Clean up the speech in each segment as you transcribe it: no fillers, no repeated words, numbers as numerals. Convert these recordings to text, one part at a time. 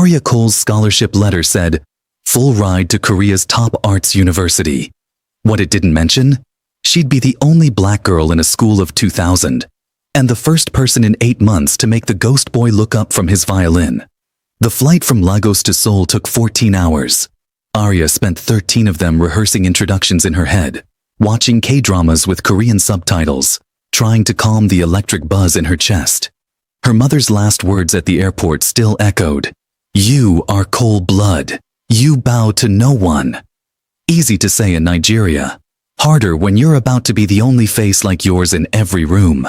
Aria Cole's scholarship letter said, "Full ride to Korea's top arts university." What it didn't mention? She'd be the only black girl in a school of 2,000, and the first person in 8 months to make the ghost boy look up from his violin. The flight from Lagos to Seoul took 14 hours. Aria spent 13 of them rehearsing introductions in her head, watching K-dramas with Korean subtitles, trying to calm the electric buzz in her chest. Her mother's last words at the airport still echoed, "You are cold blood. You bow to no one." Easy to say in Nigeria. Harder when you're about to be the only face like yours in every room.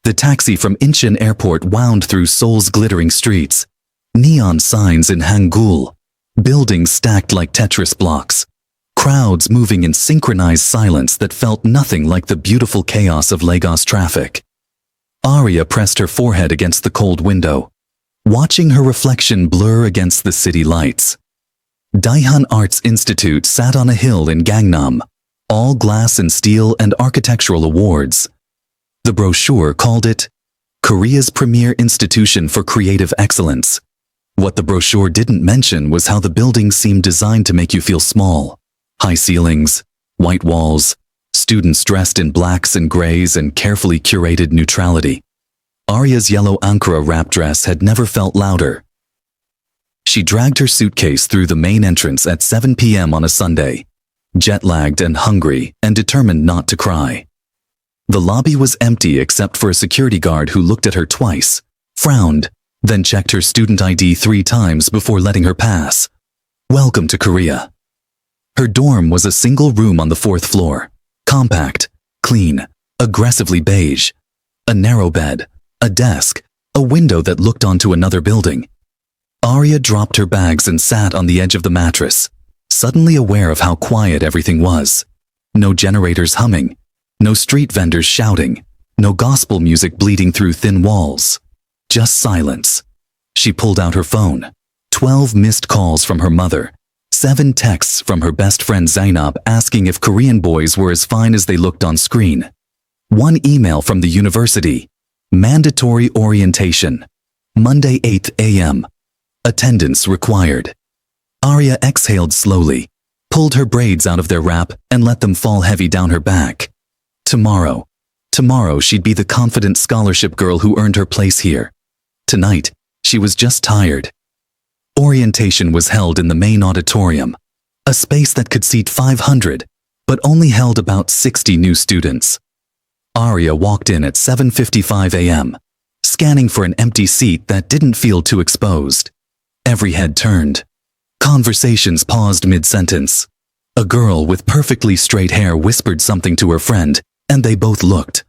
The taxi from Incheon Airport wound through Seoul's glittering streets. Neon signs in Hangul. Buildings stacked like Tetris blocks. Crowds moving in synchronized silence that felt nothing like the beautiful chaos of Lagos traffic. Aria pressed her forehead against the cold window, watching her reflection blur against the city lights. Daehan Arts Institute sat on a hill in Gangnam, all glass and steel and architectural awards. The brochure called it Korea's premier institution for creative excellence. What the brochure didn't mention was how the building seemed designed to make you feel small. High ceilings, white walls, students dressed in blacks and grays and carefully curated neutrality. Aria's yellow Ankara wrap dress had never felt louder. She dragged her suitcase through the main entrance at 7 p.m. on a Sunday, jet-lagged and hungry and determined not to cry. The lobby was empty except for a security guard who looked at her twice, frowned, then checked her student ID 3 times before letting her pass. Welcome to Korea. Her dorm was a single room on the 4th floor, compact, clean, aggressively beige. A narrow bed, a desk, a window that looked onto another building. Aria dropped her bags and sat on the edge of the mattress, suddenly aware of how quiet everything was. No generators humming, no street vendors shouting, no gospel music bleeding through thin walls. Just silence. She pulled out her phone. 12 missed calls from her mother. 7 texts from her best friend Zainab asking if Korean boys were as fine as they looked on screen. 1 email from the university. Mandatory orientation. Monday 8 a.m. Attendance required. Aria exhaled slowly, pulled her braids out of their wrap and let them fall heavy down her back. Tomorrow she'd be the confident scholarship girl who earned her place here. Tonight, she was just tired. Orientation was held in the main auditorium, a space that could seat 500, but only held about 60 new students. Aria walked in at 7:55 a.m., scanning for an empty seat that didn't feel too exposed. Every head turned. Conversations paused mid-sentence. A girl with perfectly straight hair whispered something to her friend, and they both looked.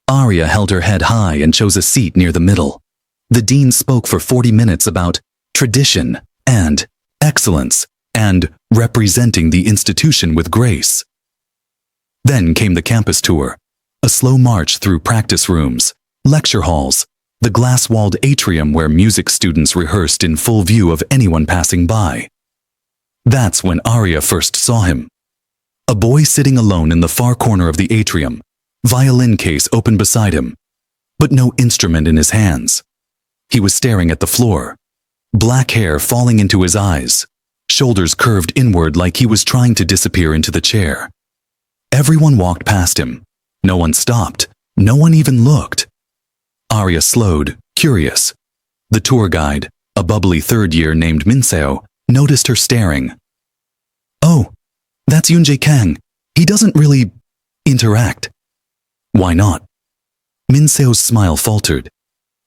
Aria held her head high and chose a seat near the middle. The dean spoke for 40 minutes about tradition and excellence and representing the institution with grace. Then came the campus tour, a slow march through practice rooms, lecture halls, the glass-walled atrium where music students rehearsed in full view of anyone passing by. That's when Aria first saw him. A boy sitting alone in the far corner of the atrium, violin case open beside him, but no instrument in his hands. He was staring at the floor, black hair falling into his eyes, shoulders curved inward like he was trying to disappear into the chair. Everyone walked past him. No one stopped. No one even looked. Aria slowed, curious. The tour guide, a bubbly third year named Minseo, noticed her staring. "Oh, that's Eunjae Kang. He doesn't really interact." "Why not?" Minseo's smile faltered.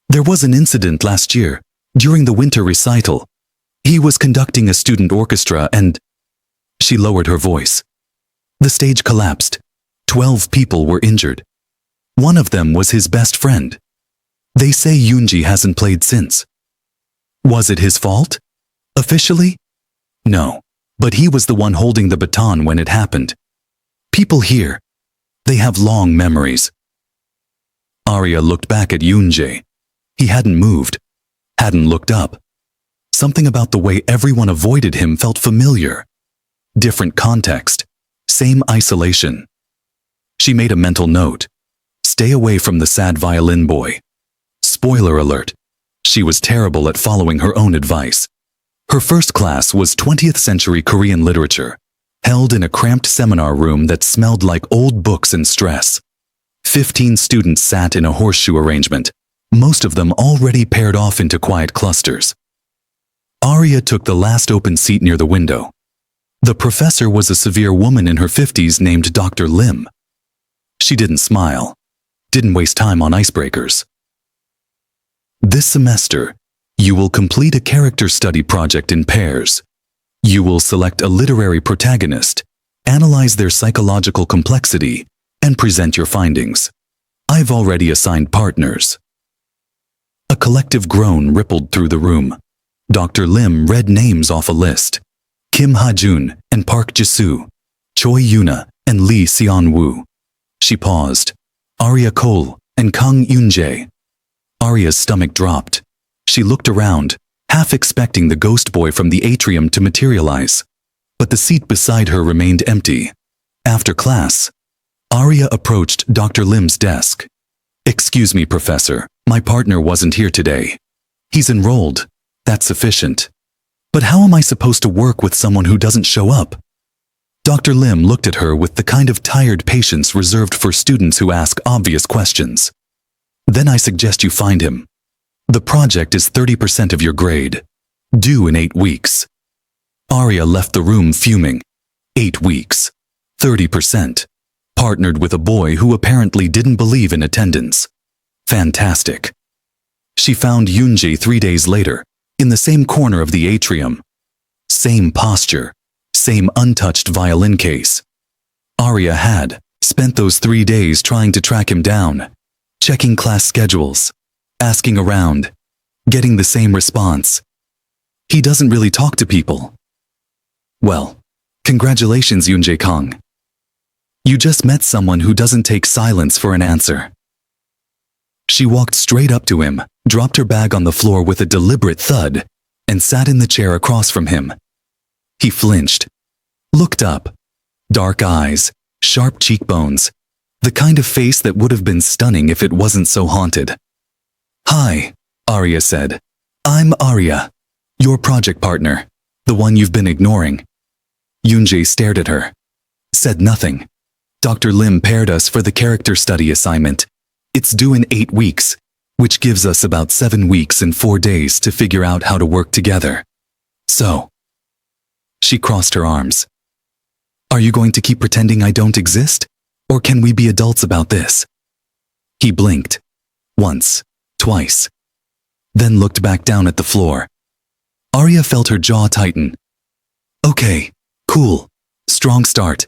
"There was an incident last year, during the winter recital. He was conducting a student orchestra and..." She lowered her voice. "The stage collapsed. 12 people were injured. One of them was his best friend. They say Eunjae hasn't played since." "Was it his fault? Officially?" "No, but he was the one holding the baton when it happened. People here, they have long memories." Aria looked back at Eunjae. He hadn't moved, hadn't looked up. Something about the way everyone avoided him felt familiar. Different context, same isolation. She made a mental note. Stay away from the sad violin boy. Spoiler alert, she was terrible at following her own advice. Her first class was 20th century Korean literature, held in a cramped seminar room that smelled like old books and stress. 15 students sat in a horseshoe arrangement, most of them already paired off into quiet clusters. Aria took the last open seat near the window. The professor was a severe woman in her 50s named Dr. Lim. She didn't smile, didn't waste time on icebreakers. This semester, you will complete a character study project in pairs. You will select a literary protagonist, analyze their psychological complexity, and present your findings. I've already assigned partners. A collective groan rippled through the room. Dr. Lim read names off a list. Kim Ha-jun and Park Ji-soo, Choi Yuna and Lee Seon-woo. She paused. Aria Cole and Kang Eunjae. Aria's stomach dropped. She looked around, half expecting the ghost boy from the atrium to materialize. But the seat beside her remained empty. After class, Aria approached Dr. Lim's desk. "Excuse me, Professor, my partner wasn't here today. He's enrolled. That's sufficient. But how am I supposed to work with someone who doesn't show up?" Dr. Lim looked at her with the kind of tired patience reserved for students who ask obvious questions. "Then I suggest you find him. The project is 30% of your grade, due in 8 weeks." Aria left the room fuming. 8 weeks. 30%. Partnered with a boy who apparently didn't believe in attendance. Fantastic. She found Eunjae 3 days later, in the same corner of the atrium. Same posture, same untouched violin case. Aria had spent those 3 days trying to track him down, checking class schedules, asking around, getting the same response. He doesn't really talk to people. Well, congratulations, Eunjae Kang. You just met someone who doesn't take silence for an answer. She walked straight up to him, dropped her bag on the floor with a deliberate thud, and sat in the chair across from him. He flinched, looked up. Dark eyes, sharp cheekbones, the kind of face that would have been stunning if it wasn't so haunted. "Hi," Aria said. "I'm Aria, your project partner, the one you've been ignoring." Eunjae stared at her, said nothing. "Dr. Lim paired us for the character study assignment. It's due in 8 weeks, which gives us about 7 weeks and 4 days to figure out how to work together. So," she crossed her arms, "are you going to keep pretending I don't exist? Or can we be adults about this?" He blinked. Once, twice. Then looked back down at the floor. Aria felt her jaw tighten. "Okay, cool, strong start."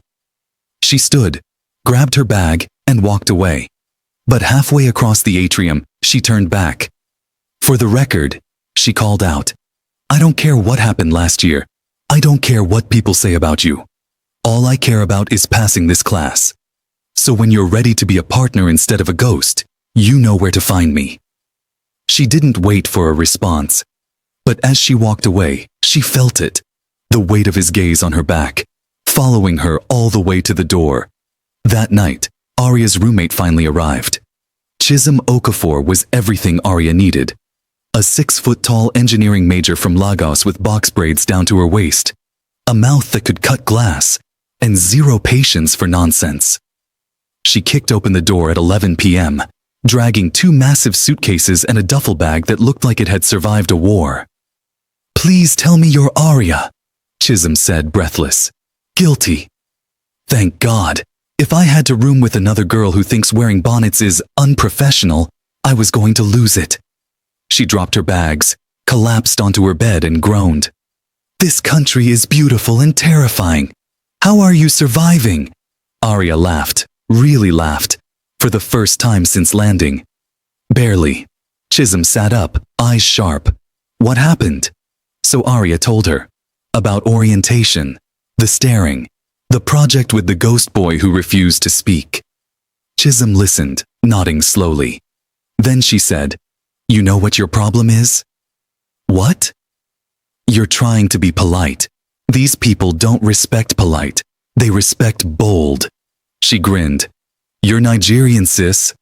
She stood, grabbed her bag, and walked away. But halfway across the atrium, she turned back. "For the record," she called out, "I don't care what happened last year. I don't care what people say about you. All I care about is passing this class. So when you're ready to be a partner instead of a ghost, you know where to find me." She didn't wait for a response. But as she walked away, she felt it. The weight of his gaze on her back, following her all the way to the door. That night, Aria's roommate finally arrived. Chisholm Okafor was everything Aria needed. A 6-foot-tall engineering major from Lagos with box braids down to her waist, a mouth that could cut glass, and zero patience for nonsense. She kicked open the door at 11 p.m., dragging 2 massive suitcases and a duffel bag that looked like it had survived a war. "Please tell me you're Aria," Chisholm said, breathless. "Guilty." "Thank God. If I had to room with another girl who thinks wearing bonnets is unprofessional, I was going to lose it." She dropped her bags, collapsed onto her bed and groaned. "This country is beautiful and terrifying. How are you surviving?" Aria laughed, really laughed, for the first time since landing. "Barely." Chisholm sat up, eyes sharp. "What happened?" So Aria told her. About orientation, the staring, the project with the ghost boy who refused to speak. Chisholm listened, nodding slowly. Then she said, "You know what your problem is?" "What?" "You're trying to be polite. These people don't respect polite. They respect bold." She grinned. "You're Nigerian, sis.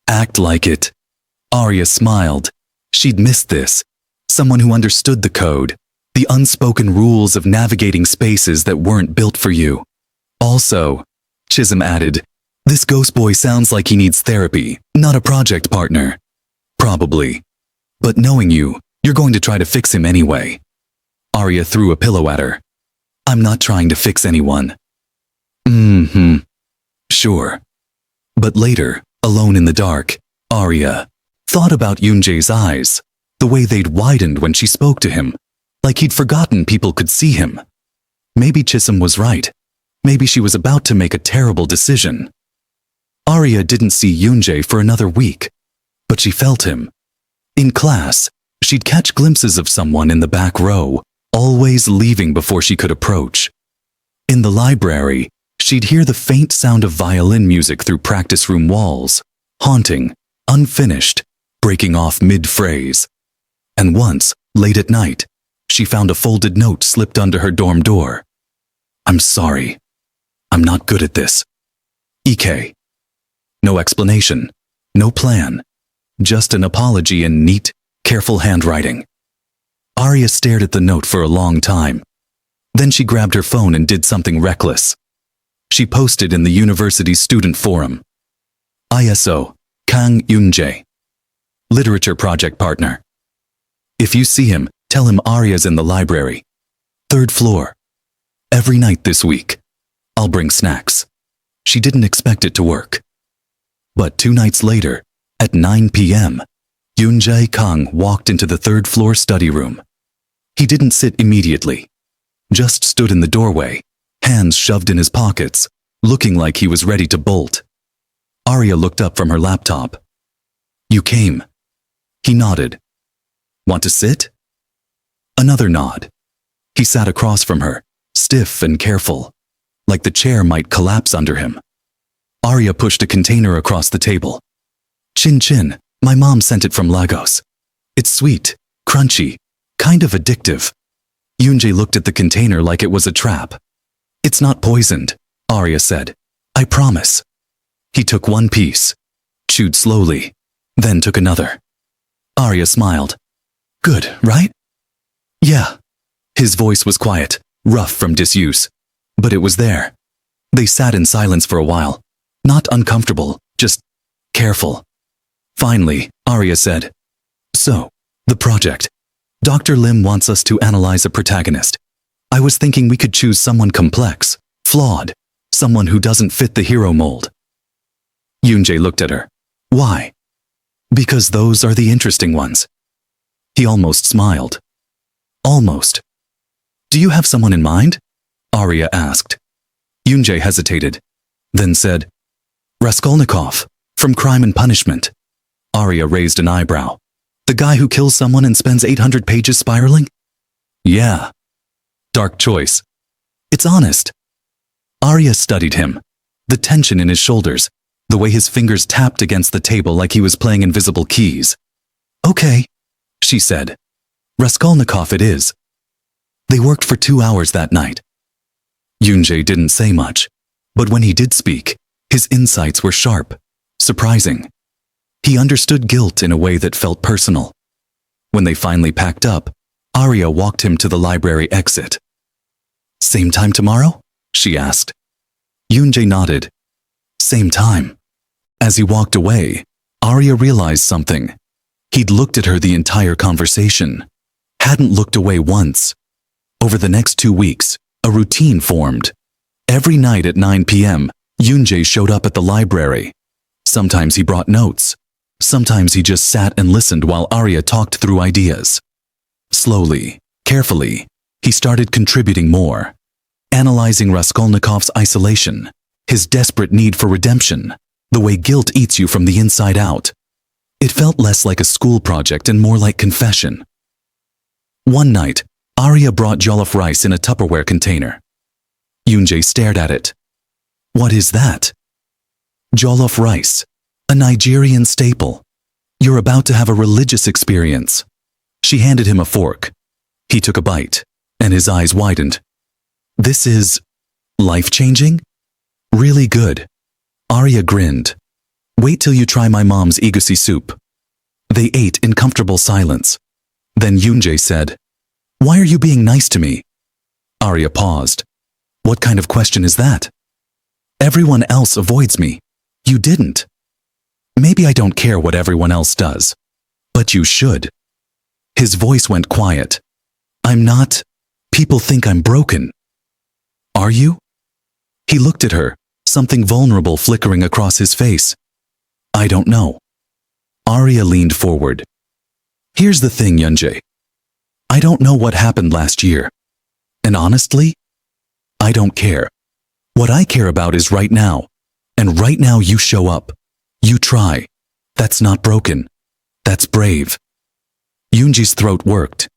Act like it." Aria smiled. She'd missed this. Someone who understood the code. The unspoken rules of navigating spaces that weren't built for you. Also, Chisholm added, this ghost boy sounds like he needs therapy, not a project partner. Probably. But knowing you, you're going to try to fix him anyway. Aria threw a pillow at her. I'm not trying to fix anyone. Sure. But later, alone in the dark, Aria thought about Eunjae's eyes, the way they'd widened when she spoke to him, like he'd forgotten people could see him. Maybe Chisholm was right. Maybe she was about to make a terrible decision. Aria didn't see Eunjae for another week, but she felt him. In class, she'd catch glimpses of someone in the back row, always leaving before she could approach. In the library, she'd hear the faint sound of violin music through practice room walls, haunting, unfinished, breaking off mid-phrase. And once, late at night, she found a folded note slipped under her dorm door. I'm sorry. I'm not good at this. EK. No explanation, no plan, just an apology in neat, careful handwriting. Aria stared at the note for a long time. Then she grabbed her phone and did something reckless. She posted in the university's student forum. ISO, Kang Eunjae. Literature project partner. If you see him, tell him Aria's in the library. 3rd floor. Every night this week. I'll bring snacks. She didn't expect it to work. But 2 nights later, at 9 p.m., Eunjae Kang walked into the 3rd floor study room. He didn't sit immediately. Just stood in the doorway, hands shoved in his pockets, looking like he was ready to bolt. Aria looked up from her laptop. You came. He nodded. Want to sit? Another nod. He sat across from her, stiff and careful, like the chair might collapse under him. Aria pushed a container across the table. Chin chin, my mom sent it from Lagos. It's sweet, crunchy, kind of addictive. Eunjae looked at the container like it was a trap. It's not poisoned, Aria said. I promise. He took one piece, chewed slowly, then took another. Aria smiled. Good, right? Yeah. His voice was quiet, rough from disuse, but it was there. They sat in silence for a while, not uncomfortable, just careful. Finally, Aria said, So, the project. Dr. Lim wants us to analyze a protagonist. I was thinking we could choose someone complex, flawed, someone who doesn't fit the hero mold. Eunjae looked at her. Why? Because those are the interesting ones. He almost smiled. Almost. Do you have someone in mind? Aria asked. Eunjae hesitated, then said, Raskolnikov, from Crime and Punishment. Aria raised an eyebrow. The guy who kills someone and spends 800 pages spiraling? Yeah. Dark choice. It's honest. Aria studied him. The tension in his shoulders, the way his fingers tapped against the table like he was playing invisible keys. Okay, she said. Raskolnikov it is. They worked for 2 hours that night. Eunjae didn't say much, but when he did speak, his insights were sharp, surprising. He understood guilt in a way that felt personal. When they finally packed up, Aria walked him to the library exit. Same time tomorrow? She asked. Eunjae nodded. Same time. As he walked away, Aria realized something. He'd looked at her the entire conversation, hadn't looked away once. Over the next 2 weeks, a routine formed. Every night at 9 p.m., Eunjae showed up at the library. Sometimes he brought notes. Sometimes he just sat and listened while Aria talked through ideas. Slowly, carefully, he started contributing more. Analyzing Raskolnikov's isolation, his desperate need for redemption, the way guilt eats you from the inside out. It felt less like a school project and more like confession. One night, Aria brought jollof rice in a Tupperware container. Eunjae stared at it. What is that? Jollof rice, a Nigerian staple. You're about to have a religious experience. She handed him a fork. He took a bite, and his eyes widened. This is life-changing? Really good. Aria grinned. Wait till you try my mom's egusi soup. They ate in comfortable silence. Then Eunjae said, Why are you being nice to me? Aria paused. What kind of question is that? Everyone else avoids me. You didn't. Maybe I don't care what everyone else does. But you should. His voice went quiet. I'm not. People think I'm broken. Are you? He looked at her, something vulnerable flickering across his face. I don't know. Aria leaned forward. Here's the thing, Eunjae. I don't know what happened last year. And honestly, I don't care. What I care about is right now. And right now you show up. You try. That's not broken. That's brave. Eunjae's throat worked.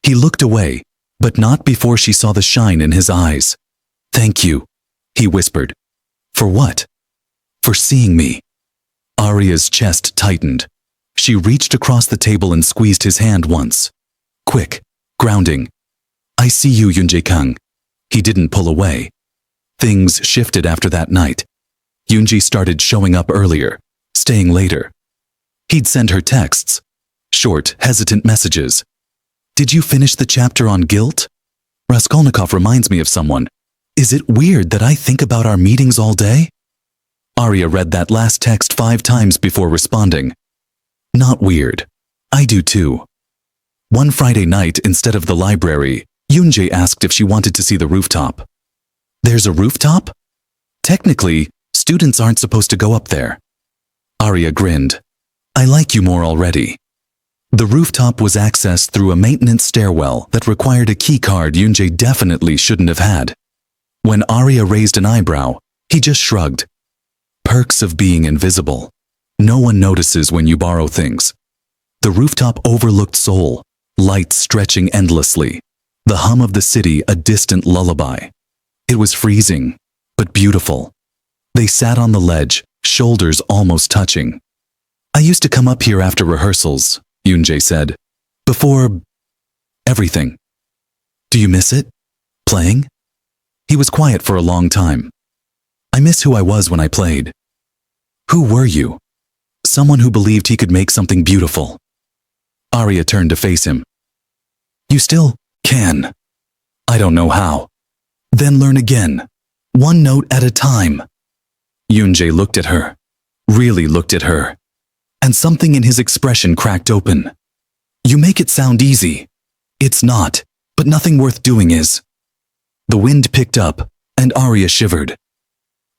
He looked away, but not before she saw the shine in his eyes. Thank you, he whispered. For what? For seeing me. Aria's chest tightened. She reached across the table and squeezed his hand once. Quick, grounding. I see you, Eunjae Kang. He didn't pull away. Things shifted after that night. Eunjae started showing up earlier, staying later. He'd send her texts. Short, hesitant messages. Did you finish the chapter on guilt? Raskolnikov reminds me of someone. Is it weird that I think about our meetings all day? Aria read that last text 5 times before responding. Not weird. I do too. One Friday night, instead of the library, Eunjae asked if she wanted to see the rooftop. There's a rooftop? Technically, students aren't supposed to go up there. Aria grinned. I like you more already. The rooftop was accessed through a maintenance stairwell that required a key card Eunjae definitely shouldn't have had. When Aria raised an eyebrow, he just shrugged. Perks of being invisible. No one notices when you borrow things. The rooftop overlooked Seoul, lights stretching endlessly. The hum of the city a distant lullaby. It was freezing, but beautiful. They sat on the ledge, shoulders almost touching. I used to come up here after rehearsals, Eunjae said. Before everything. Do you miss it? Playing? He was quiet for a long time. I miss who I was when I played. Who were you? Someone who believed he could make something beautiful. Aria turned to face him. You still can. I don't know how. Then learn again. One note at a time. Eunjae looked at her. Really looked at her. And something in his expression cracked open. You make it sound easy. It's not, but nothing worth doing is. The wind picked up, and Aria shivered.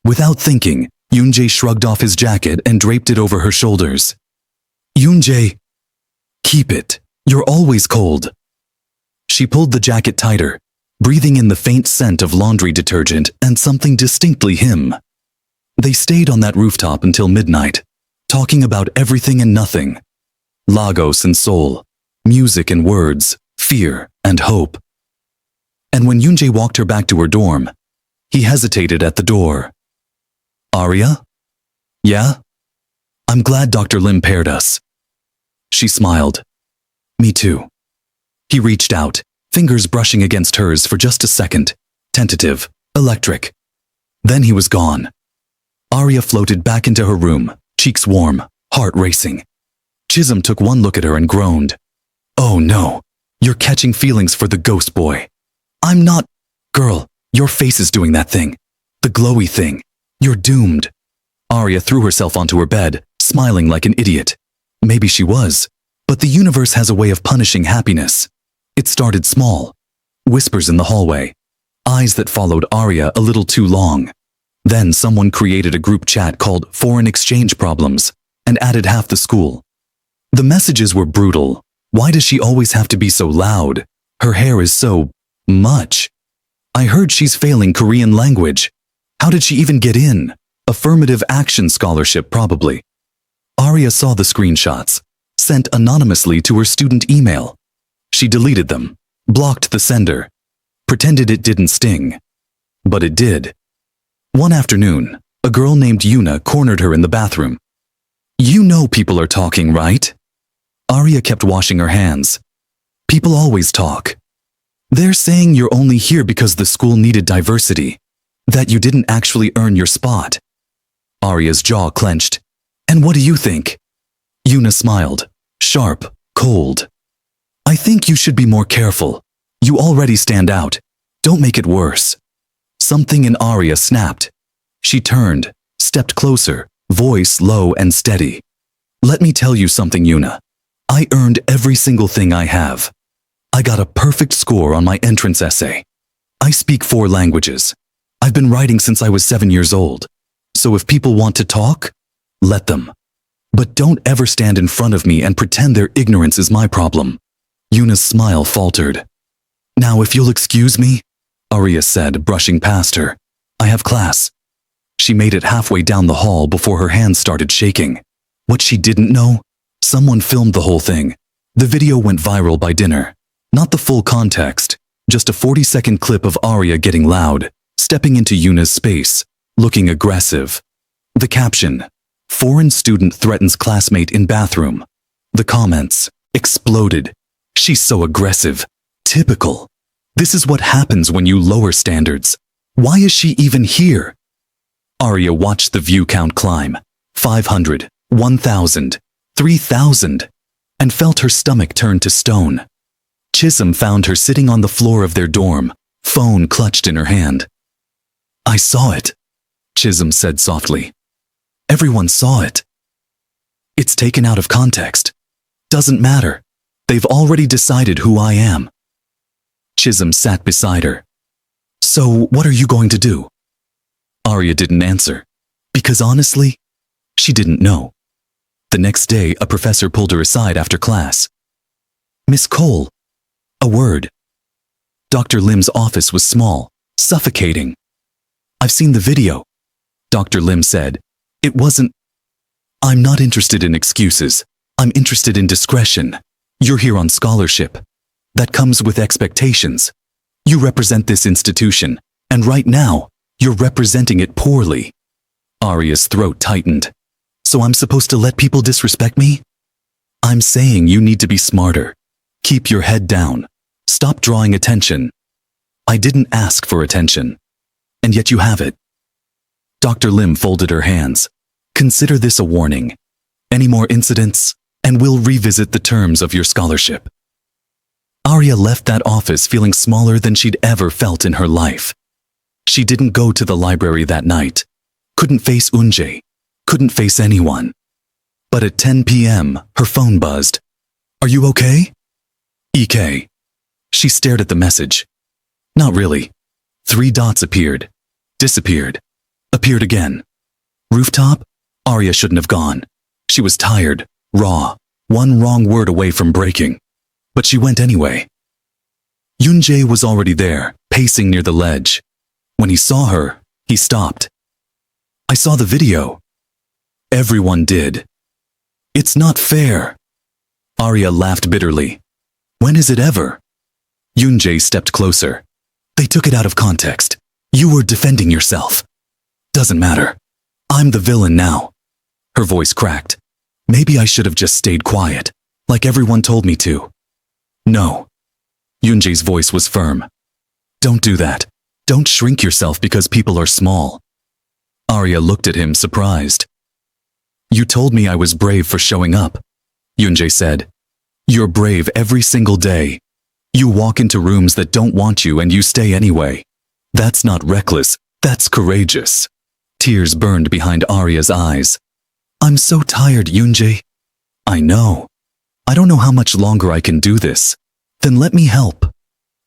Without thinking, Eunjae shrugged off his jacket and draped it over her shoulders. Eunjae, keep it. You're always cold. She pulled the jacket tighter, breathing in the faint scent of laundry detergent and something distinctly him. They stayed on that rooftop until midnight, talking about everything and nothing. Lagos and Seoul, music and words, fear and hope. And when Eunjae walked her back to her dorm, he hesitated at the door. Aria? Yeah? I'm glad Dr. Lim paired us. She smiled. Me too. He reached out, fingers brushing against hers for just a second, tentative, electric. Then he was gone. Aria floated back into her room, cheeks warm, heart racing. Chisholm took one look at her and groaned. Oh no, you're catching feelings for the ghost boy. I'm not. Girl, your face is doing that thing. The glowy thing. You're doomed. Aria threw herself onto her bed, smiling like an idiot. Maybe she was, but the universe has a way of punishing happiness. It started small. Whispers in the hallway. Eyes that followed Aria a little too long. Then someone created a group chat called Foreign Exchange Problems and added half the school. The messages were brutal. Why does she always have to be so loud? Her hair is so much. I heard she's failing Korean language. How did she even get in? Affirmative action scholarship, probably. Aria saw the screenshots, sent anonymously to her student email. She deleted them, blocked the sender, pretended it didn't sting. But it did. One afternoon, a girl named Yuna cornered her in the bathroom. You know people are talking, right? Aria kept washing her hands. People always talk. They're saying you're only here because the school needed diversity, that you didn't actually earn your spot. Aria's jaw clenched. And what do you think? Yuna smiled, sharp, cold. I think you should be more careful. You already stand out. Don't make it worse. Something in Aria snapped. She turned, stepped closer, voice low and steady. Let me tell you something, Yuna. I earned every single thing I have. I got a perfect score on my entrance essay. I speak 4 languages. I've been writing since I was 7 years old. So if people want to talk, let them. But don't ever stand in front of me and pretend their ignorance is my problem. Yuna's smile faltered. Now if you'll excuse me, Aria said, brushing past her. I have class. She made it halfway down the hall before her hands started shaking. What she didn't know? Someone filmed the whole thing. The video went viral by dinner. Not the full context, just a 40-second clip of Aria getting loud, stepping into Yuna's space, looking aggressive. The caption, "Foreign student threatens classmate in bathroom." The comments exploded. She's so aggressive. Typical. This is what happens when you lower standards. Why is she even here? Aria watched the view count climb. 500, 1,000, 3,000, and felt her stomach turn to stone. Chisholm found her sitting on the floor of their dorm, phone clutched in her hand. I saw it, Chisholm said softly. Everyone saw it. It's taken out of context. Doesn't matter. They've already decided who I am. Chisholm sat beside her. So what are you going to do? Aria didn't answer, because honestly, she didn't know. The next day, a professor pulled her aside after class. Miss Cole. A word. Dr. Lim's office was small, suffocating. I've seen the video, Dr. Lim said. It wasn't. I'm not interested in excuses. I'm interested in discretion. You're here on scholarship. That comes with expectations. You represent this institution, and right now, you're representing it poorly. Aria's throat tightened. So I'm supposed to let people disrespect me? I'm saying you need to be smarter. Keep your head down. Stop drawing attention. I didn't ask for attention. And yet you have it. Dr. Lim folded her hands. Consider this a warning. Any more incidents, and we'll revisit the terms of your scholarship. Aria left that office feeling smaller than she'd ever felt in her life. She didn't go to the library that night. Couldn't face Eunjae. Couldn't face anyone. But at 10 p.m., her phone buzzed. Are you okay? EK. She stared at the message. Not really. 3 dots appeared. Disappeared. Appeared again. Rooftop? Aria shouldn't have gone. She was tired, raw, one wrong word away from breaking. But she went anyway. Eunjae was already there, pacing near the ledge. When he saw her, he stopped. I saw the video. Everyone did. It's not fair. Aria laughed bitterly. When is it ever? Eunjae stepped closer. They took it out of context. You were defending yourself. Doesn't matter. I'm the villain now. Her voice cracked. Maybe I should have just stayed quiet, like everyone told me to. No. Eunjae's voice was firm. Don't do that. Don't shrink yourself because people are small. Aria looked at him, surprised. You told me I was brave for showing up, Eunjae said. You're brave every single day. You walk into rooms that don't want you and you stay anyway. That's not reckless, that's courageous. Tears burned behind Aria's eyes. I'm so tired, Eunjae. I know. I don't know how much longer I can do this. Then let me help.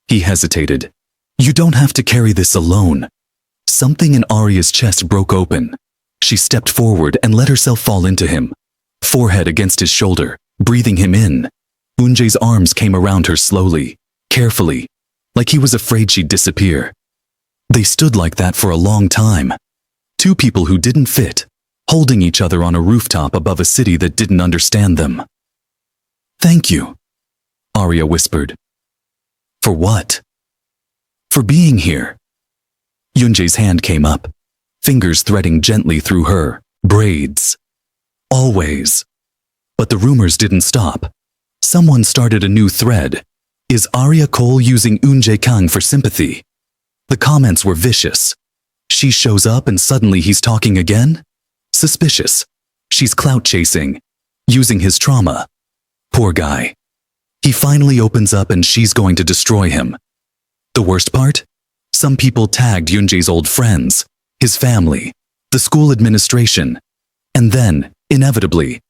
He hesitated. You don't have to carry this alone. Something in Aria's chest broke open. She stepped forward and let herself fall into him, forehead against his shoulder, breathing him in. Eunjae's arms came around her slowly, carefully, like he was afraid she'd disappear. They stood like that for a long time. 2 people who didn't fit, holding each other on a rooftop above a city that didn't understand them. Thank you, Aria whispered. For what? For being here. Eunjae's hand came up, fingers threading gently through her braids. Always. But the rumors didn't stop. Someone started a new thread. Is Aria Cole using Eunjae Kang for sympathy? The comments were vicious. She shows up and suddenly he's talking again? Suspicious. She's clout chasing, using his trauma. Poor guy. He finally opens up and she's going to destroy him. The worst part? Some people tagged Eunjae's old friends, his family, the school administration, and then, inevitably,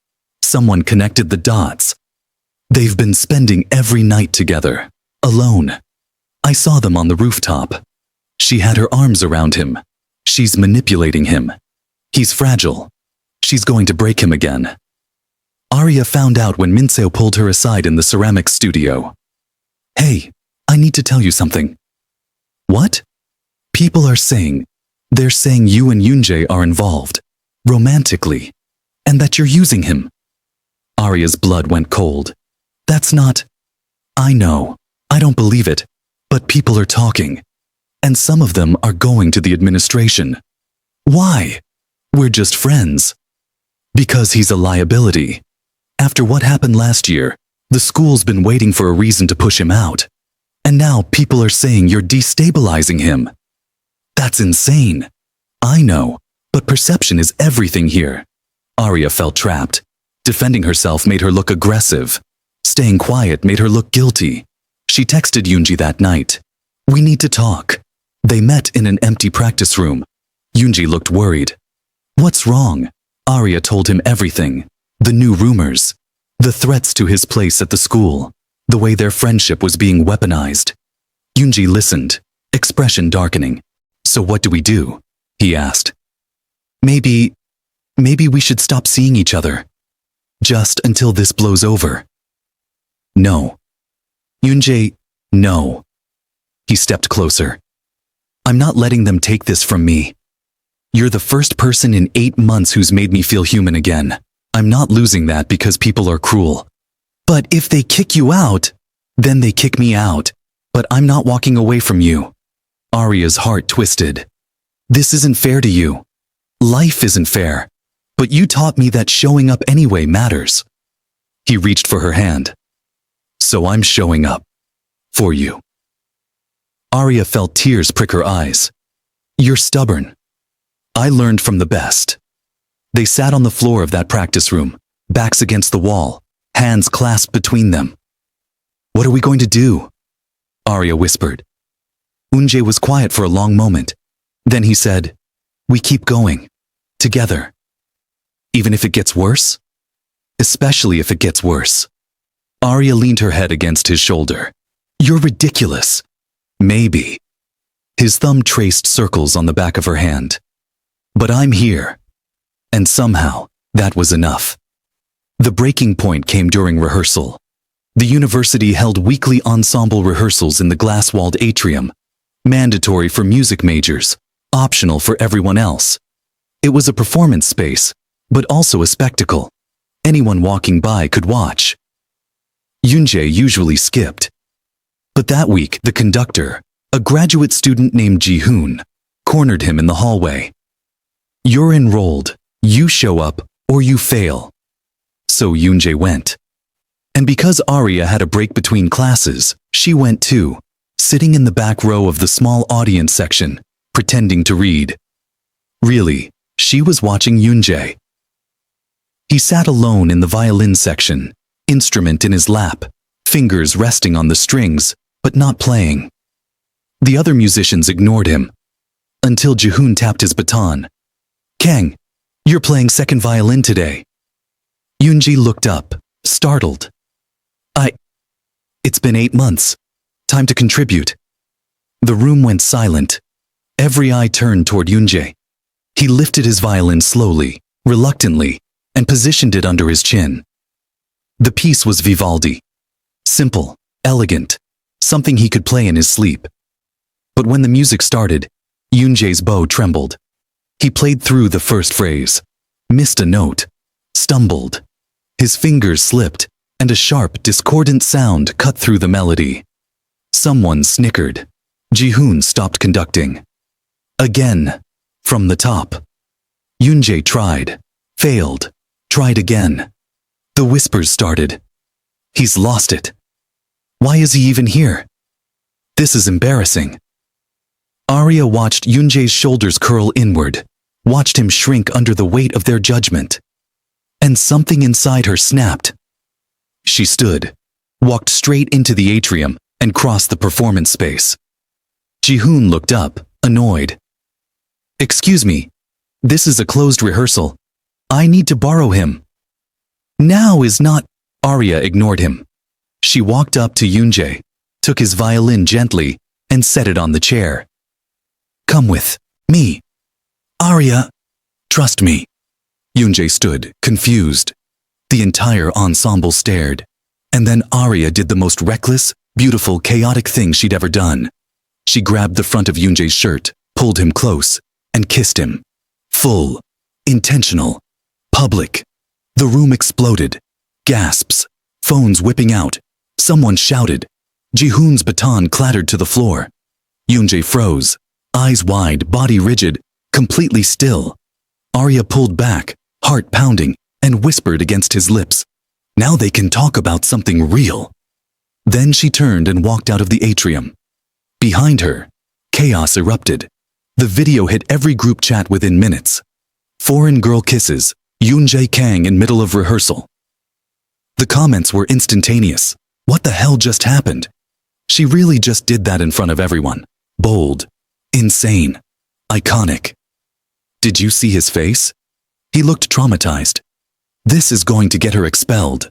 someone connected the dots. They've been spending every night together, alone. I saw them on the rooftop. She had her arms around him. She's manipulating him. He's fragile. She's going to break him again. Aria found out when Minseo pulled her aside in the ceramics studio. Hey, I need to tell you something. What? People are saying, they're saying you and Eunjae are involved, romantically, and that you're using him. Aria's blood went cold. That's not… I know, I don't believe it, but people are talking, and some of them are going to the administration. Why? We're just friends. Because he's a liability. After what happened last year, the school's been waiting for a reason to push him out. And now people are saying you're destabilizing him. That's insane. I know, but perception is everything here. Aria felt trapped. Defending herself made her look aggressive. Staying quiet made her look guilty. She texted Eunjae that night. We need to talk. They met in an empty practice room. Eunjae looked worried. What's wrong? Aria told him everything. The new rumors. The threats to his place at the school. The way their friendship was being weaponized. Eunjae listened, expression darkening. So what do we do? He asked. Maybe we should stop seeing each other. Just until this blows over. No. Eunjae, no. He stepped closer. I'm not letting them take this from me. You're the first person in 8 months who's made me feel human again. I'm not losing that because people are cruel. But if they kick you out, then they kick me out. But I'm not walking away from you. Aria's heart twisted. This isn't fair to you. Life isn't fair. But you taught me that showing up anyway matters. He reached for her hand. So I'm showing up. For you. Aria felt tears prick her eyes. You're stubborn. I learned from the best. They sat on the floor of that practice room, backs against the wall, hands clasped between them. What are we going to do? Aria whispered. Eunjae was quiet for a long moment. Then he said, we keep going. Together. Even if it gets worse? Especially if it gets worse. Aria leaned her head against his shoulder. You're ridiculous. Maybe. His thumb traced circles on the back of her hand. But I'm here. And somehow, that was enough. The breaking point came during rehearsal. The university held weekly ensemble rehearsals in the glass-walled atrium, mandatory for music majors, optional for everyone else. It was a performance space, but also a spectacle. Anyone walking by could watch. Eunjae usually skipped. But that week, the conductor, a graduate student named Ji-hoon, cornered him in the hallway. You're enrolled. You show up, or you fail. So Eunjae went. And because Aria had a break between classes, she went too, sitting in the back row of the small audience section, pretending to read. Really, she was watching Eunjae. He sat alone in the violin section, instrument in his lap, fingers resting on the strings, but not playing. The other musicians ignored him. Until Ji-hoon tapped his baton. Kang, you're playing second violin today. Eunjae looked up, startled. It's been 8 months. Time to contribute. The room went silent. Every eye turned toward Eunjae. He lifted his violin slowly, reluctantly, and positioned it under his chin. The piece was Vivaldi. Simple, elegant, something he could play in his sleep. But when the music started, Eunjae's bow trembled. He played through the first phrase, missed a note, stumbled. His fingers slipped, and a sharp, discordant sound cut through the melody. Someone snickered. Ji-hoon stopped conducting. Again, from the top. Eunjae tried, failed, tried again. The whispers started. He's lost it. Why is he even here? This is embarrassing. Aria watched Eunjae's shoulders curl inward, watched him shrink under the weight of their judgment. And something inside her snapped. She stood, walked straight into the atrium and crossed the performance space. Jihoon looked up, annoyed. "Excuse me, this is a closed rehearsal. I need to borrow him." "Now is not—" Aria ignored him. She walked up to Eunjae, took his violin gently, and set it on the chair. "Come with me, Aria. Trust me." Eunjae stood, confused. The entire ensemble stared. And then Aria did the most reckless, beautiful, chaotic thing she'd ever done. She grabbed the front of Eunjae's shirt, pulled him close, and kissed him. Full, intentional, public. The room exploded. Gasps, phones whipping out. Someone shouted. Jihoon's baton clattered to the floor. Eunjae froze, eyes wide, body rigid, completely still. Aria pulled back, heart pounding, and whispered against his lips, "Now they can talk about something real." Then she turned and walked out of the atrium. Behind her, chaos erupted. The video hit every group chat within minutes. Foreign girl kisses, Eunjae Kang in middle of rehearsal. The comments were instantaneous. What the hell just happened? She really just did that in front of everyone. Bold. Insane. Iconic. Did you see his face? He looked traumatized. This is going to get her expelled.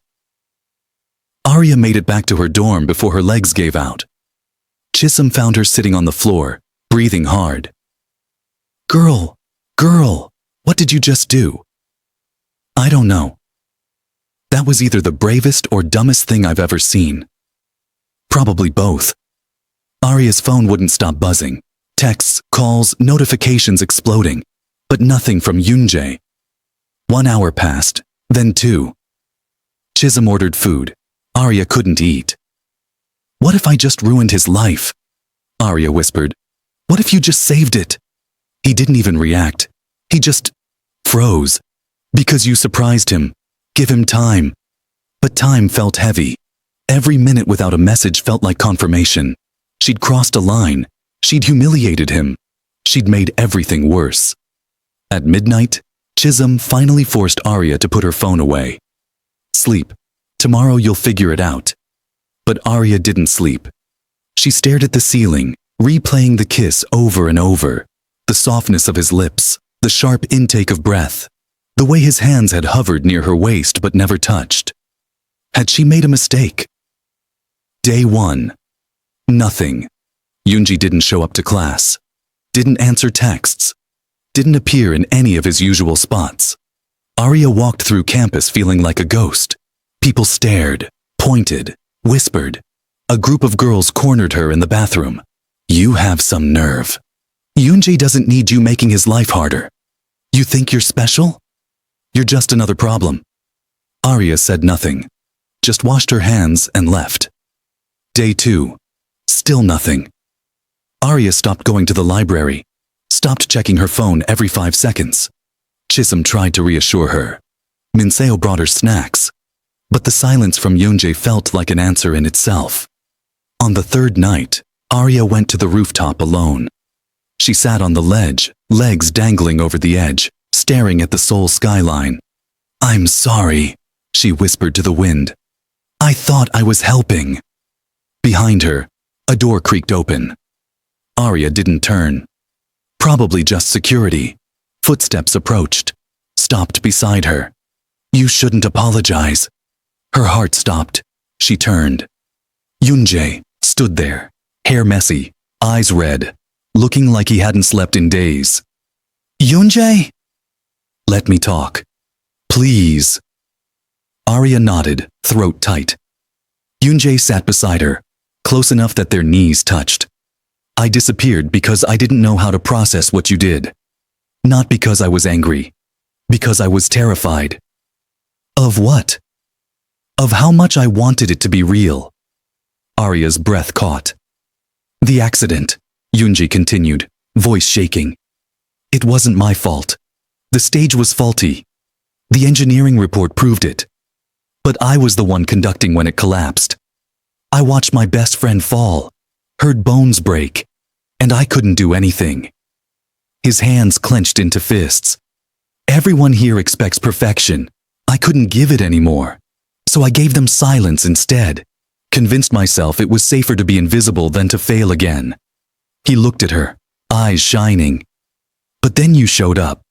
Aria made it back to her dorm before her legs gave out. Chisholm found her sitting on the floor, breathing hard. Girl, what did you just do?" "I don't know. That was either the bravest or dumbest thing I've ever seen. Probably both." Aria's phone wouldn't stop buzzing. Texts, calls, notifications exploding. But nothing from Eunjae. 1 hour passed, then 2. Chisholm ordered food. Aria couldn't eat. "What if I just ruined his life?" Aria whispered. "What if you just saved it?" He didn't even react. He just froze. "Because you surprised him. Give him time." But time felt heavy. Every minute without a message felt like confirmation. She'd crossed a line. She'd humiliated him. She'd made everything worse. At midnight, Chisholm finally forced Aria to put her phone away. "Sleep. Tomorrow you'll figure it out." But Aria didn't sleep. She stared at the ceiling, replaying the kiss over and over. The softness of his lips, the sharp intake of breath, the way his hands had hovered near her waist but never touched. Had she made a mistake? Day 1. Nothing. Eunjae didn't show up to class. Didn't answer texts. Didn't appear in any of his usual spots. Aria walked through campus feeling like a ghost. People stared, pointed, whispered. A group of girls cornered her in the bathroom. "You have some nerve. Eunjae doesn't need you making his life harder. You think you're special? You're just another problem." Aria said nothing, just washed her hands and left. Day 2. Still nothing. Aria stopped going to the library, stopped checking her phone every 5 seconds. Chisholm tried to reassure her. Minseo brought her snacks. But the silence from Eunjae felt like an answer in itself. On the 3rd night, Aria went to the rooftop alone. She sat on the ledge, legs dangling over the edge, staring at the Seoul skyline. "I'm sorry," she whispered to the wind. "I thought I was helping." Behind her, a door creaked open. Aria didn't turn. Probably just security. Footsteps approached, stopped beside her. "You shouldn't apologize." Her heart stopped. She turned. Eunjae stood there, hair messy, eyes red, looking like he hadn't slept in days. "Eunjae?" "Let me talk. Please." Aria nodded, throat tight. Eunjae sat beside her, close enough that their knees touched. "I disappeared because I didn't know how to process what you did. Not because I was angry. Because I was terrified." "Of what?" "Of how much I wanted it to be real." Aria's breath caught. "The accident," Eunjae continued, voice shaking. "It wasn't my fault. The stage was faulty. The engineering report proved it. But I was the one conducting when it collapsed. I watched my best friend fall, heard bones break, and I couldn't do anything." His hands clenched into fists. "Everyone here expects perfection. I couldn't give it anymore. So I gave them silence instead. Convinced myself it was safer to be invisible than to fail again. He looked at her, eyes shining. But then you showed up.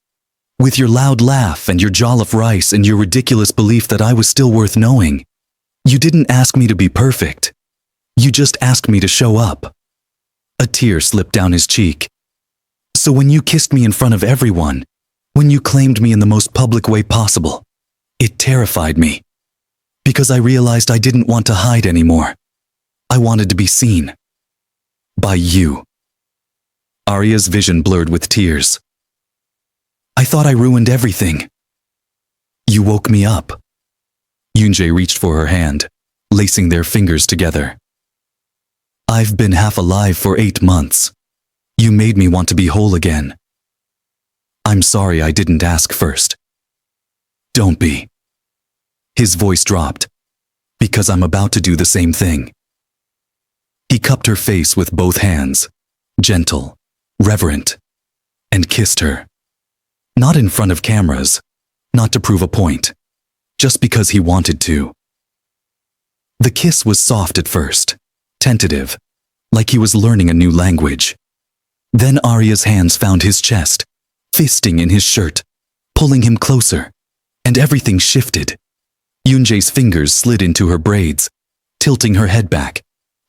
With your loud laugh and your jollof rice and your ridiculous belief that I was still worth knowing. You didn't ask me to be perfect. You just asked me to show up. A tear slipped down his cheek. So when you kissed me in front of everyone, when you claimed me in the most public way possible, it terrified me. Because I realized I didn't want to hide anymore. I wanted to be seen. By you. Aria's vision blurred with tears. I thought I ruined everything. You woke me up. Eunjae reached for her hand, lacing their fingers together. I've been half alive for 8 months. You made me want to be whole again. I'm sorry I didn't ask first. Don't be. His voice dropped. Because I'm about to do the same thing. He cupped her face with both hands, gentle, reverent, and kissed her. Not in front of cameras, not to prove a point, just because he wanted to. The kiss was soft at first, tentative, like he was learning a new language. Then Aria's hands found his chest, fisting in his shirt, pulling him closer, and everything shifted. Eunjae's fingers slid into her braids, tilting her head back,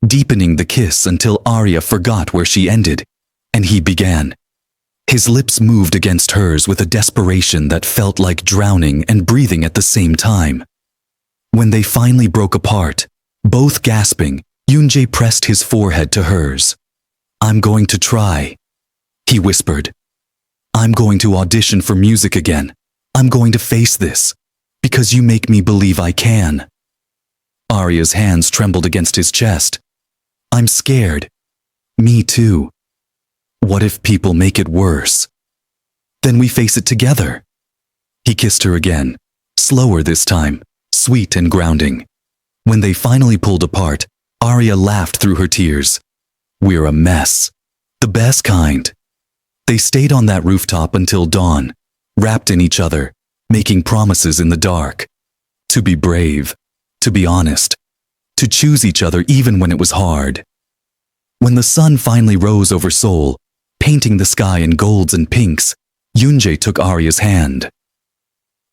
deepening the kiss until Aria forgot where she ended, and he began. His lips moved against hers with a desperation that felt like drowning and breathing at the same time. When they finally broke apart, both gasping, Eunjae pressed his forehead to hers. I'm going to try, he whispered. I'm going to audition for music again. I'm going to face this, because you make me believe I can. Aria's hands trembled against his chest. I'm scared. Me too. What if people make it worse? Then we face it together. He kissed her again, slower this time, sweet and grounding. When they finally pulled apart, Aria laughed through her tears. We're a mess. The best kind. They stayed on that rooftop until dawn, wrapped in each other, making promises in the dark. To be brave, to be honest, to choose each other even when it was hard. When the sun finally rose over Seoul, painting the sky in golds and pinks, Eunjae took Aria's hand.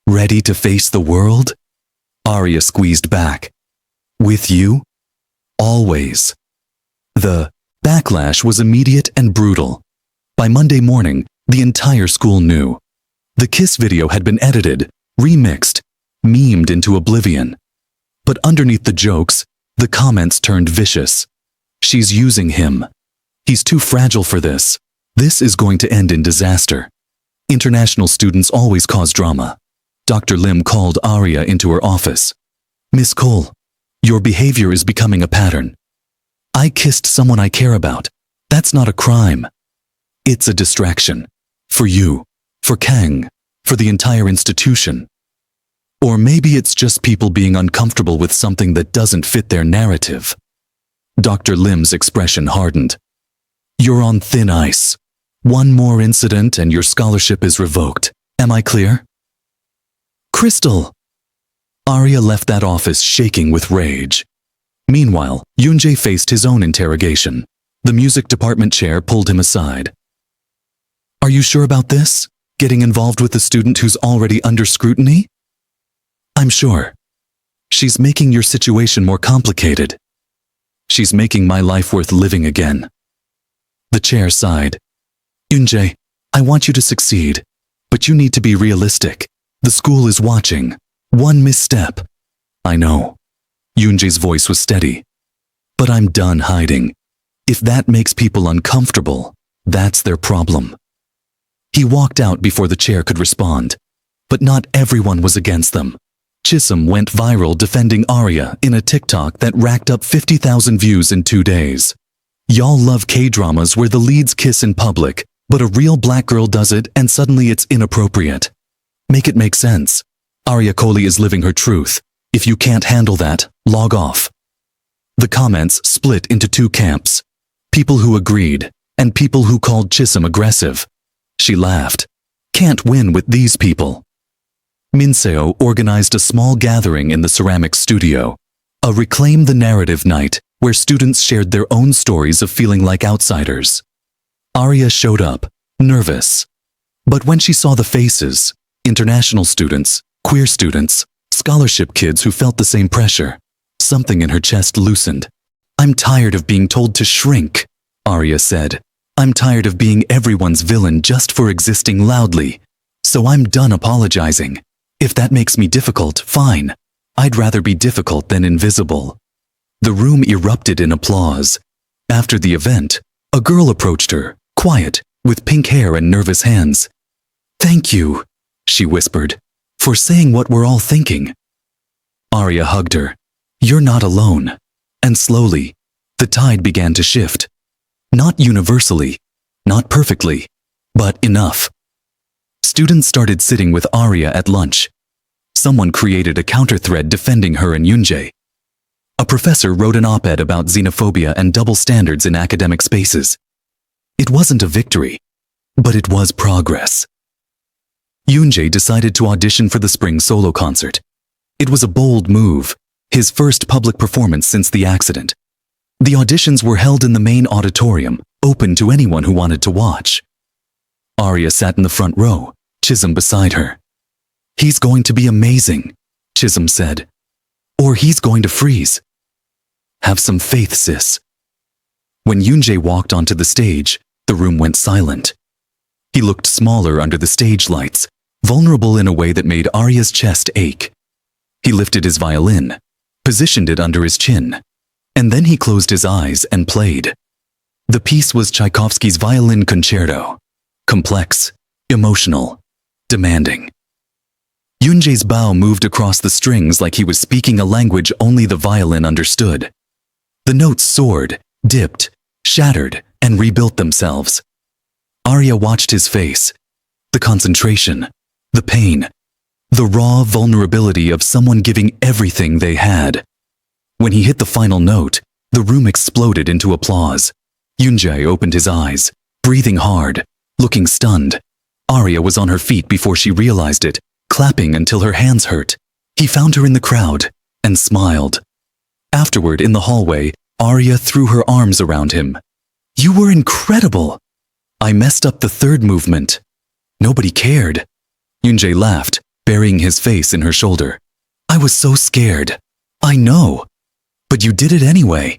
Ready to face the world? Aria squeezed back. With you? Always. The backlash was immediate and brutal. By Monday morning, the entire school knew. The kiss video had been edited, remixed, memed into oblivion. But underneath the jokes, the comments turned vicious. She's using him. He's too fragile for this. This is going to end in disaster. International students always cause drama. Dr. Lim called Aria into her office. Miss Cole, your behavior is becoming a pattern. I kissed someone I care about. That's not a crime. It's a distraction. For you, for Kang, for the entire institution. Or maybe it's just people being uncomfortable with something that doesn't fit their narrative. Dr. Lim's expression hardened. You're on thin ice. One more incident and your scholarship is revoked. Am I clear? Crystal! Aria left that office shaking with rage. Meanwhile, Eunjae faced his own interrogation. The music department chair pulled him aside. Are you sure about this? Getting involved with a student who's already under scrutiny? I'm sure. She's making your situation more complicated. She's making my life worth living again. The chair sighed. Eunjae, I want you to succeed, but you need to be realistic. The school is watching. One misstep. I know. Eunjae's voice was steady. But I'm done hiding. If that makes people uncomfortable, that's their problem. He walked out before the chair could respond. But not everyone was against them. Chisholm went viral defending Aria in a TikTok that racked up 50,000 views in 2 days. Y'all love K-dramas where the leads kiss in public, but a real black girl does it and suddenly it's inappropriate. Make it make sense. Aria Kohli is living her truth. If you can't handle that, log off. The comments split into 2 camps. People who agreed, and people who called Chisholm aggressive. She laughed. Can't win with these people. Minseo organized a small gathering in the ceramics studio. a Reclaim the Narrative night where students shared their own stories of feeling like outsiders. Aria showed up, nervous. But when she saw the faces, international students, queer students, scholarship kids who felt the same pressure, something in her chest loosened. "I'm tired of being told to shrink," Aria said. "I'm tired of being everyone's villain just for existing loudly. So I'm done apologizing. If that makes me difficult, fine. I'd rather be difficult than invisible." The room erupted in applause. After the event, a girl approached her, quiet, with pink hair and nervous hands. "Thank you," she whispered, "for saying what we're all thinking." Aria hugged her. "You're not alone." And slowly, the tide began to shift. Not universally, not perfectly, but enough. Students started sitting with Aria at lunch. Someone created a counter-thread defending her and Eunjae. A professor wrote an op-ed about xenophobia and double standards in academic spaces. It wasn't a victory, but it was progress. Eunjae decided to audition for the spring solo concert. It was a bold move, his first public performance since the accident. The auditions were held in the main auditorium, open to anyone who wanted to watch. Aria sat in the front row, Chisholm beside her. "He's going to be amazing," Chisholm said. "Or he's going to freeze." "Have some faith, sis." When Eunjae walked onto the stage, the room went silent. He looked smaller under the stage lights, vulnerable in a way that made Aria's chest ache. He lifted his violin, positioned it under his chin, and then he closed his eyes and played. The piece was Tchaikovsky's Violin Concerto. Complex, emotional, demanding. Eunjae's bow moved across the strings like he was speaking a language only the violin understood. The notes soared, dipped, shattered, and rebuilt themselves. Aria watched his face. The concentration, the pain, the raw vulnerability of someone giving everything they had. When he hit the final note, the room exploded into applause. Eunjae opened his eyes, breathing hard, looking stunned. Aria was on her feet before she realized it, clapping until her hands hurt. He found her in the crowd and smiled. Afterward, in the hallway, Aria threw her arms around him. "You were incredible. I messed up the third movement. Nobody cared." Eunjae laughed, burying his face in her shoulder. "I was so scared. I know. But you did it anyway."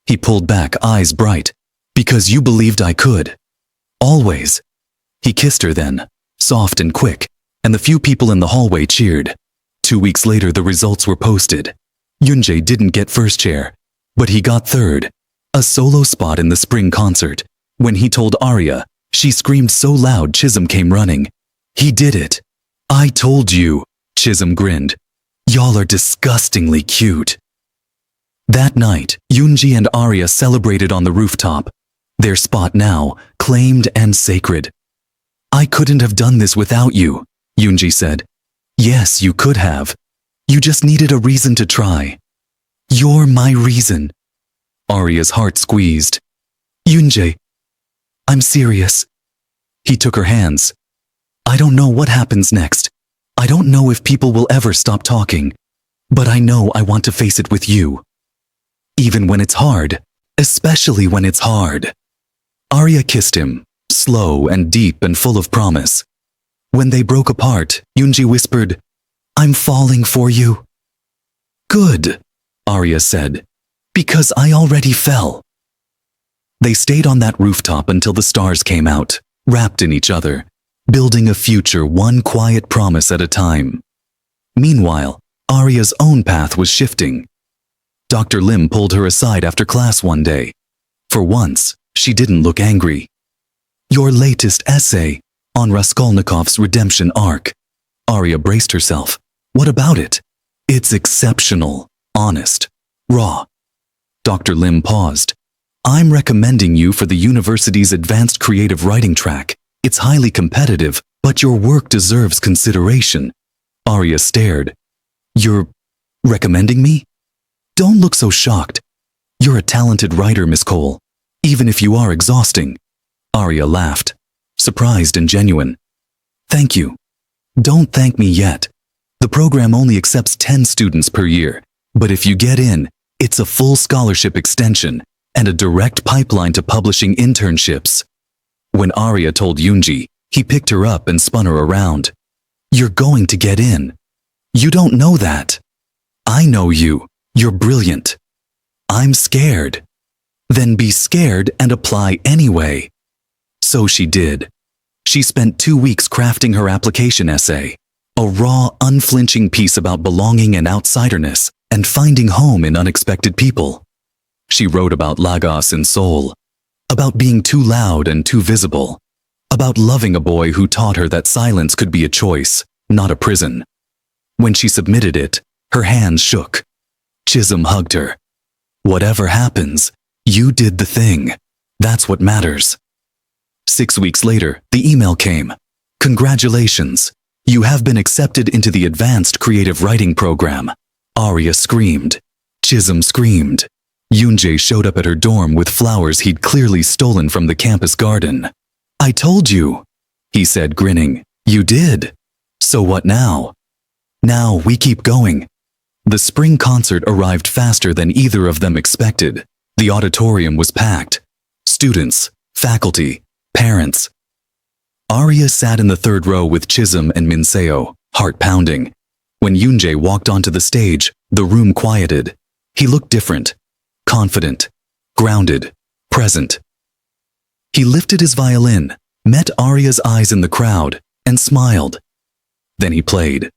He pulled back, eyes bright. "Because you believed I could. Always." He kissed her then, soft and quick, and the few people in the hallway cheered. 2 weeks later, the results were posted. Eunjae didn't get first chair, but he got third, a solo spot in the spring concert. When he told Aria, she screamed so loud Chisholm came running. "He did it. I told you," Chisholm grinned. "Y'all are disgustingly cute." That night, Eunjae and Aria celebrated on the rooftop, their spot now claimed and sacred. "I couldn't have done this without you," Eunjae said. "Yes, you could have. You just needed a reason to try." "You're my reason." Aria's heart squeezed. "Eunjae, I'm serious." He took her hands. "I don't know what happens next. I don't know if people will ever stop talking. But I know I want to face it with you. Even when it's hard, especially when it's hard." Aria kissed him, slow and deep and full of promise. When they broke apart, Eunjae whispered, "I'm falling for you." "Good," Aria said, "because I already fell." They stayed on that rooftop until the stars came out, wrapped in each other, building a future one quiet promise at a time. Meanwhile, Aria's own path was shifting. Dr. Lim pulled her aside after class one day. For once, she didn't look angry. "Your latest essay on Raskolnikov's redemption arc." Aria braced herself. "What about it?" "It's exceptional, honest, raw." Dr. Lim paused. "I'm recommending you for the university's advanced creative writing track. It's highly competitive, but your work deserves consideration." Aria stared. "You're recommending me?" "Don't look so shocked. You're a talented writer, Miss Cole, even if you are exhausting." Aria laughed, surprised and genuine. "Thank you. Don't thank me yet. The program only accepts 10 students per year. But if you get in, it's a full scholarship extension and a direct pipeline to publishing internships. When Aria told Eunjae, he picked her up and spun her around. You're going to get in. You don't know that. I know you. You're brilliant. I'm scared. Then be scared and apply anyway. So she did. She spent 2 weeks crafting her application essay, a raw, unflinching piece about belonging and outsiderness and finding home in unexpected people. She wrote about Lagos in Seoul, about being too loud and too visible, about loving a boy who taught her that silence could be a choice, not a prison. When she submitted it, her hands shook. Chisholm hugged her. Whatever happens, you did the thing. That's what matters. 6 weeks later, the email came. Congratulations. You have been accepted into the advanced creative writing program. Aria screamed. Chisholm screamed. Eunjae showed up at her dorm with flowers he'd clearly stolen from the campus garden. I told you, he said, grinning. You did. So what now? Now we keep going. The spring concert arrived faster than either of them expected. The auditorium was packed. Students, faculty, parents. Aria sat in the third row with Chisholm and Minseo, heart pounding. When Eunjae walked onto the stage, the room quieted. He looked different, confident, grounded, present. He lifted his violin, met Aria's eyes in the crowd, and smiled. Then he played.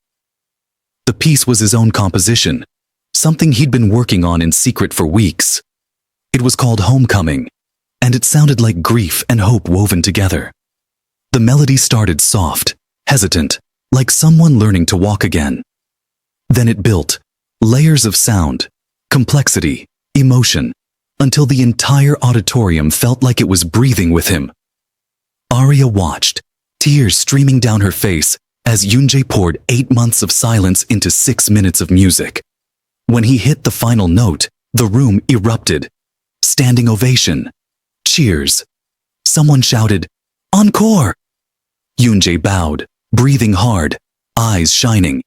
The piece was his own composition, something he'd been working on in secret for weeks. It was called Homecoming, and it sounded like grief and hope woven together. The melody started soft, hesitant, like someone learning to walk again. Then it built, layers of sound, complexity, emotion, until the entire auditorium felt like it was breathing with him. Aria watched, tears streaming down her face as Eunjae poured 8 months of silence into 6 minutes of music. When he hit the final note, the room erupted. Standing ovation. Cheers. Someone shouted, Encore! Eunjae bowed, breathing hard, eyes shining.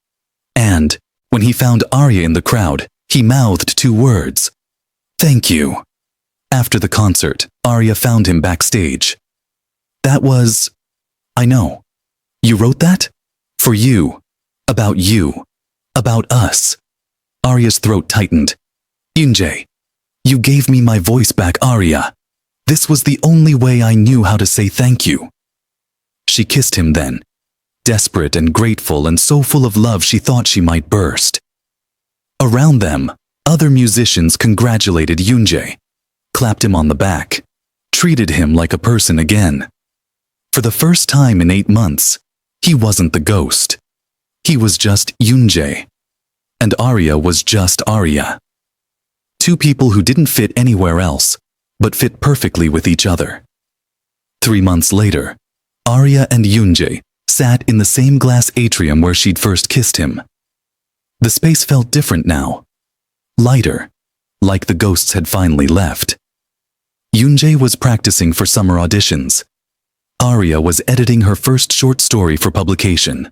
And, when he found Aria in the crowd, he mouthed 2 words. Thank you. After the concert, Aria found him backstage. That was... I know. You wrote that? For you. About you. About us. Aria's throat tightened. Eunjae, you gave me my voice back, Aria. This was the only way I knew how to say thank you. She kissed him then, desperate and grateful and so full of love she thought she might burst. Around them, other musicians congratulated Eunjae, clapped him on the back, treated him like a person again. For the first time in 8 months, he wasn't the ghost. He was just Eunjae. And Aria was just Aria. 2 people who didn't fit anywhere else, but fit perfectly with each other. 3 months later, Aria and Eunjae sat in the same glass atrium where she'd first kissed him. The space felt different now. Lighter, like the ghosts had finally left. Eunjae was practicing for summer auditions. Aria was editing her first short story for publication.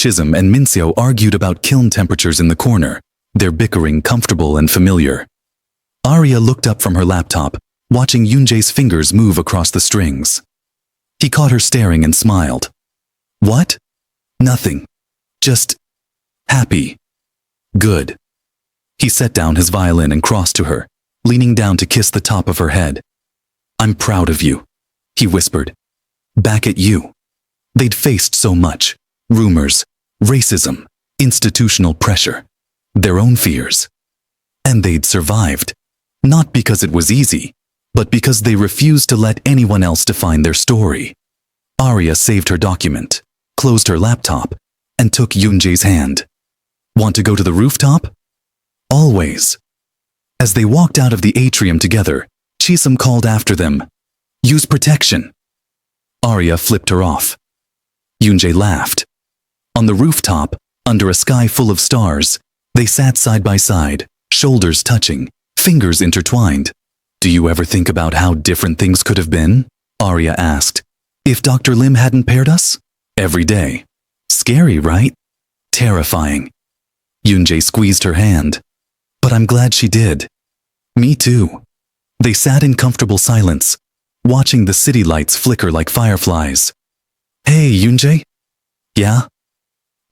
Chisholm and Minseo argued about kiln temperatures in the corner, their bickering comfortable and familiar. Aria looked up from her laptop, watching Eunjae's fingers move across the strings. He caught her staring and smiled. What? Nothing. Just happy. Good. He set down his violin and crossed to her, leaning down to kiss the top of her head. I'm proud of you, he whispered. Back at you. They'd faced so much. Rumors, racism, institutional pressure, their own fears. And they'd survived. Not because it was easy, but because they refused to let anyone else define their story. Aria saved her document, closed her laptop, and took Eunjae's hand. Want to go to the rooftop? Always. As they walked out of the atrium together, Chisholm called after them, Use protection. Aria flipped her off. Eunjae laughed. On the rooftop, under a sky full of stars, they sat side by side, shoulders touching, fingers intertwined. Do you ever think about how different things could have been? Aria asked. If Dr. Lim hadn't paired us? Every day. Scary, right? Terrifying. Eunjae squeezed her hand. But I'm glad she did. Me too. They sat in comfortable silence, watching the city lights flicker like fireflies. Hey, Eunjae? Yeah?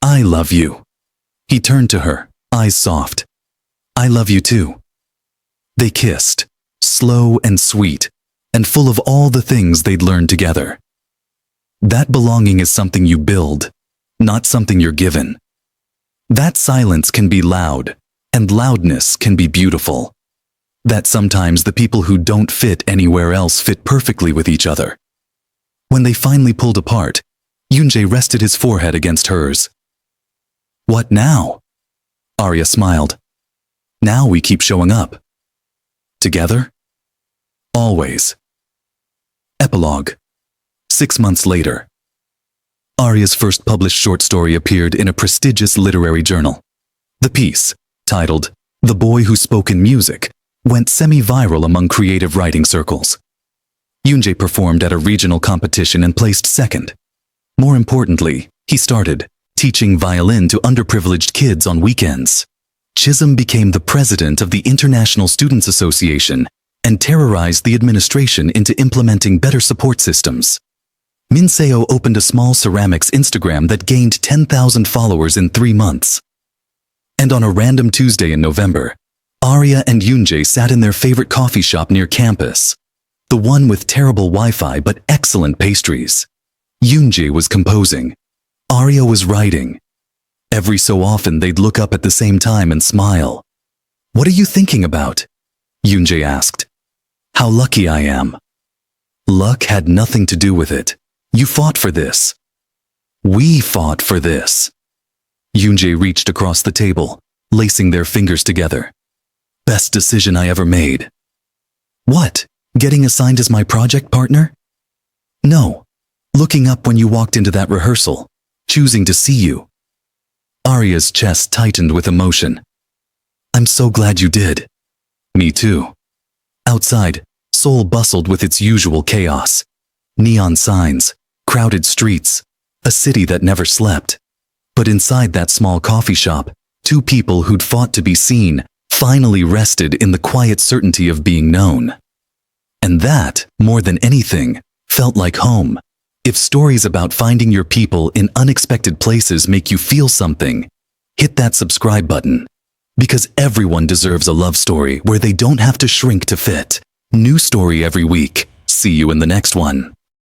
I love you. He turned to her, eyes soft. I love you too. They kissed, slow and sweet, and full of all the things they'd learned together. That belonging is something you build, not something you're given. That silence can be loud, and loudness can be beautiful. That sometimes the people who don't fit anywhere else fit perfectly with each other. When they finally pulled apart, Eunjae rested his forehead against hers. What now? Aria smiled. Now we keep showing up. Together? Always. Epilogue. 6 months later. Aria's first published short story appeared in a prestigious literary journal. The piece, titled The Boy Who Spoke in Music, went semi-viral among creative writing circles. Eunjae performed at a regional competition and placed second. More importantly, he started teaching violin to underprivileged kids on weekends. Chisholm became the president of the International Students Association and terrorized the administration into implementing better support systems. Minseo opened a small ceramics Instagram that gained 10,000 followers in 3 months. And on a random Tuesday in November, Aria and Eunjae sat in their favorite coffee shop near campus, the one with terrible Wi-Fi but excellent pastries. Eunjae was composing. Aria was writing. Every so often they'd look up at the same time and smile. What are you thinking about? Eunjae asked. How lucky I am. Luck had nothing to do with it. You fought for this. We fought for this. Eunjae reached across the table, lacing their fingers together. Best decision I ever made. What? Getting assigned as my project partner? No. Looking up when you walked into that rehearsal, choosing to see you. Aria's chest tightened with emotion. I'm so glad you did. Me too. Outside, Seoul bustled with its usual chaos. Neon signs, crowded streets, a city that never slept. But inside that small coffee shop, 2 people who'd fought to be seen finally rested in the quiet certainty of being known. And that, more than anything, felt like home. If stories about finding your people in unexpected places make you feel something, hit that subscribe button. Because everyone deserves a love story where they don't have to shrink to fit. New story every week. See you in the next one.